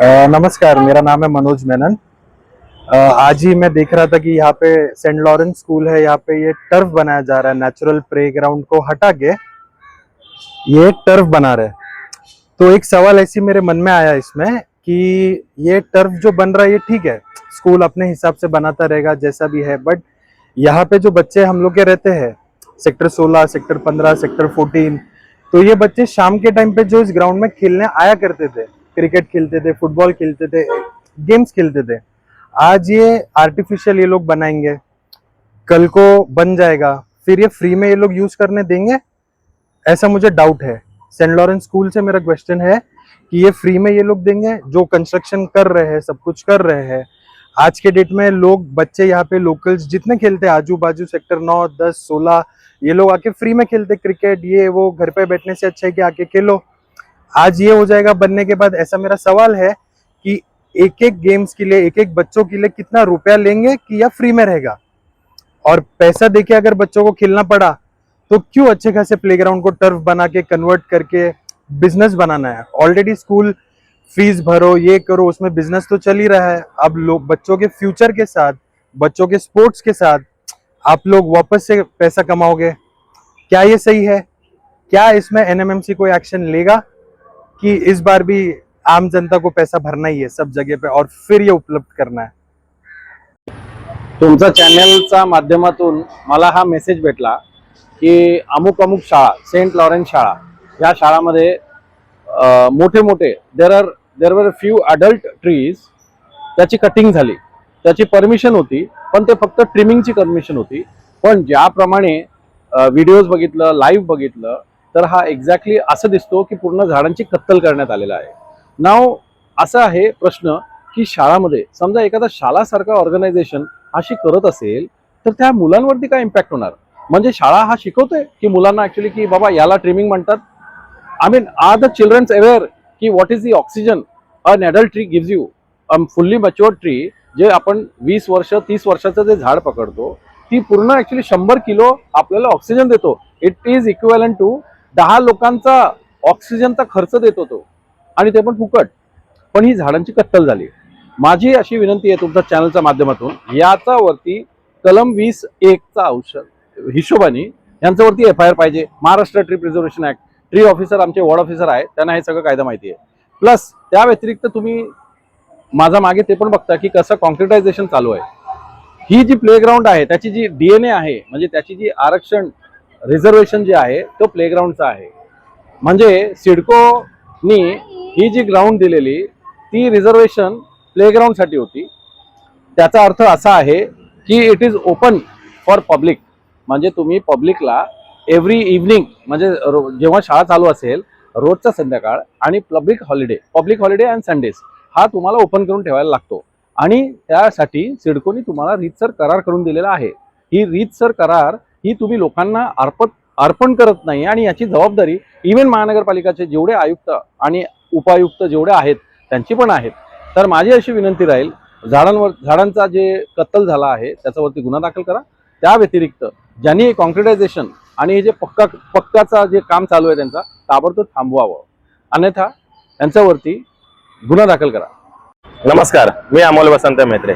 नमस्कार, मेरा नाम है मनोज मेनन। आज ही मैं देख रहा था कि यहाँ पे सेंट लॉरेंस स्कूल है, यहाँ पे ये टर्फ बनाया जा रहा है। नेचुरल प्ले ग्राउंड को हटा के ये एक टर्फ बना रहे हैं। तो एक सवाल ऐसी मेरे मन में आया इसमें कि ये टर्फ जो बन रहा है ये ठीक है, स्कूल अपने हिसाब से बनाता रहेगा जैसा भी है, बट यहाँ पे जो बच्चे हम लोग के रहते हैं सेक्टर 16, सेक्टर 15, सेक्टर 14, तो ये बच्चे शाम के टाइम पे जो इस ग्राउंड में खेलने आया करते थे, क्रिकेट खेलते थे, फुटबॉल खेलते थे, गेम्स खेलते थे, आज ये आर्टिफिशियल ये लोग बनाएंगे, कल को बन जाएगा, फिर ये फ्री में ये लोग यूज करने देंगे? ऐसा मुझे डाउट है। सेंट लॉरेंस स्कूल से मेरा क्वेश्चन है कि ये फ्री में ये लोग देंगे? जो कंस्ट्रक्शन कर रहे हैं, सब कुछ कर रहे हैं, आज के डेट में लोग बच्चे यहाँ पे लोकल्स जितने खेलते हैं, आजू बाजू सेक्टर 9, 10, 16, ये लोग आके फ्री में खेलते क्रिकेट, ये वो, घर पे बैठने से अच्छा है कि आके खेलो। आज ये हो जाएगा बनने के बाद। ऐसा मेरा सवाल है कि एक एक गेम्स के लिए, एक एक बच्चों के लिए कितना रुपया लेंगे कि या फ्री में रहेगा? और पैसा देके अगर बच्चों को खेलना पड़ा तो क्यों अच्छे खासे प्लेग्राउंड को टर्फ बना के कन्वर्ट करके बिजनेस बनाना है? ऑलरेडी स्कूल फीस भरो, ये करो, उसमें बिजनेस तो चल ही रहा है। अब लोग बच्चों के फ्यूचर के साथ, बच्चों के स्पोर्ट्स के साथ आप लोग वापस से पैसा कमाओगे। क्या ये सही है? क्या इसमें एनएमएमसी कोई एक्शन लेगा कि इस बार भी आम जनता को पैसा भरना ही है सब जगह पे और फिर ये उपलब्ध करना है? तुमचा चॅनलच्या माध्यमातून मला हा मेसेज भेटला की अमुक अमुक शाळा, सेंट लॉरेन्स शाळा, ह्या शाळामध्ये मोठे मोठे देर वर फ्यू अडल्ट ट्रीज, त्याची कटिंग झाली, त्याची परमिशन होती, पण ते फक्त ट्रिमिंगची परमिशन होती। पण ज्याप्रमाणे व्हिडिओज बघितलं, लाईव्ह बघितलं, तर हा एक्झॅक्टली असं दिसतो की पूर्ण झाडांची कत्तल करण्यात आलेला आहे। नाव असा आहे प्रश्न की शाळामध्ये समजा एखादा शाळासारखा ऑर्गनायझेशन अशी करत असेल तर त्या मुलांवरती काय इम्पॅक्ट होणार? म्हणजे शाळा हा शिकवतोय की मुलांना ऍक्च्युअली की बाबा याला ट्रिमिंग म्हणतात? I mean are the childrens aware की what is the oxygen an adult tree gives you? Fully matured tree जे आपण 20 वर्ष 30 वर्षाचं जे झाड पकडतो ती पूर्ण ऍक्च्युअली 100 किलो आपल्याला ऑक्सिजन देतो। इट इज इक्विव्हॅलंट टू 10 लोकांचा ऑक्सिजनचा खर्च देतो तो, आणि ते पण फुकट। पण ही झाडांची कत्तल झाली। माझी अशी विनंती आहे तुमच्या चॅनलच्या माध्यमातून, याच्यावरती कलम 20(1) चा हिशोबाने यांच्यावरती FIR पाहिजे। Maharashtra tree preservation act, tree officer आमचे वॉर्ड ऑफिसर आहेत, त्यांना हे सगळं कायदा माहिती आहे। प्लस त्या व्यतिरिक्त तुम्ही माझा मागे ते पण बघता की कसं कॉन्क्रिटायझेशन चालू आहे। ही जी प्लेग्राऊंड आहे त्याची जी DNA आहे, म्हणजे त्याची जी आरक्षण रिझर्वेशन जे आहे तो प्लेग्राऊंडचा आहे। म्हणजे सिडकोनी ही जी ग्राउंड दिलेली ती रिझर्वेशन प्लेग्राऊंड साठी होती। त्याचा अर्थ असा आहे की it is open for public, म्हणजे तुम्ही पब्लिकला एव्हरी इव्हनिंग, म्हणजे जेव्हा शाळा चालू असेल रोजचा संध्याकाळ आणि पब्लिक हॉलिडे अँड संडेज हा तुम्हाला ओपन करून ठेवायला लागतो। आणि त्यासाठी सिडकोनी तुम्हाला रीतसर करार करून दिलेला आहे। ही रीतसर करार ही तुम्ही लोकांना अर्पण करत नाही, आणि याची जबाबदारी इव्हन महानगरपालिकाचे जेवढे आयुक्त आणि उपायुक्त जेवढे आहेत त्यांची पण आहेत। तर माझी अशी विनंती राहील, झाडांचा जे कत्तल झाला आहे त्याच्यावरती गुन्हा दाखल करा। त्या व्यतिरिक्त ज्यांनी कॉन्क्रिटायझेशन आणि हे जे पक्काचा जे काम चालू आहे त्यांचा ताबडतोब थांबवावं, अन्यथा त्यांच्यावरती गुन्हा दाखल करा। नमस्कार, मी अमोल वसंत मेत्रे।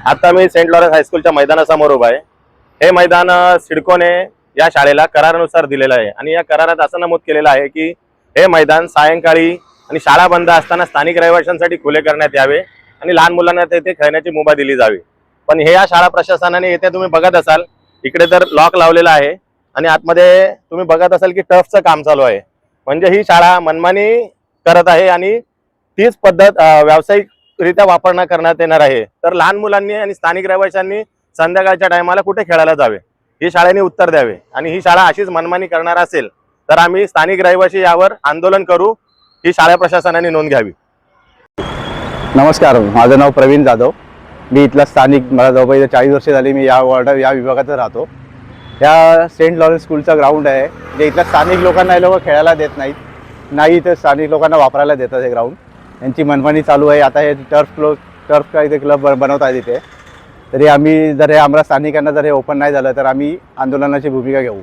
आता मी सेंट लॉरेन्स हायस्कूलच्या मैदानासमोर उभा आहे। हे मैदान सिडकोने या शाळेला करारानुसार दिलेलं आहे, आणि या करारात असं नमूद केलेलं आहे की हे मैदान सायंकाळी आणि शाळा बंद असताना स्थानिक रहिवाशांसाठी खुले करण्यात यावे आणि लहान मुलांना तेथे खेळण्याची मुभा दिली जावी। पण हे या शाळा प्रशासनाने येथे तुम्ही बघत असाल, इकडे तर लॉक लावलेला आहे आणि आतमध्ये तुम्ही बघत असाल की टर्फचं काम चालू आहे। म्हणजे ही शाळा मनमानी करत आहे आणि तीच पद्धत व्यावसायिकरित्या वापरण्यात करण्यात येणार आहे। तर लहान मुलांनी आणि स्थानिक रहिवाशांनी संध्याकाळच्या टायमाला कुठे खेळायला जावे ही शाळेने उत्तर द्यावे, आणि ही शाळा अशीच मनमानी करणार असेल तर आम्ही स्थानिक रहिवासी यावर आंदोलन करू, ही शाळा प्रशासनाने नोंद घ्यावी। नमस्कार, माझं नाव प्रवीण जाधव। मी इथला स्थानिक, मला जवळपास 40 वर्षे झाली मी या विभागात राहतो। या सेंट लॉरेन्स स्कूलचा ग्राउंड आहे, जे इथल्या स्थानिक लोकांना हे लोक खेळायला देत नाहीत, नाही तर स्थानिक लोकांना वापरायला देतात हे ग्राउंड। यांची मनमानी चालू आहे। आता हे टर्फ काय ते क्लब बनवत आहेत इथे, तरी आम्ही जर हे आम्हाला स्थानिकांना जर हे ओपन नाही झालं तर आम्ही आंदोलनाची भूमिका घेऊ।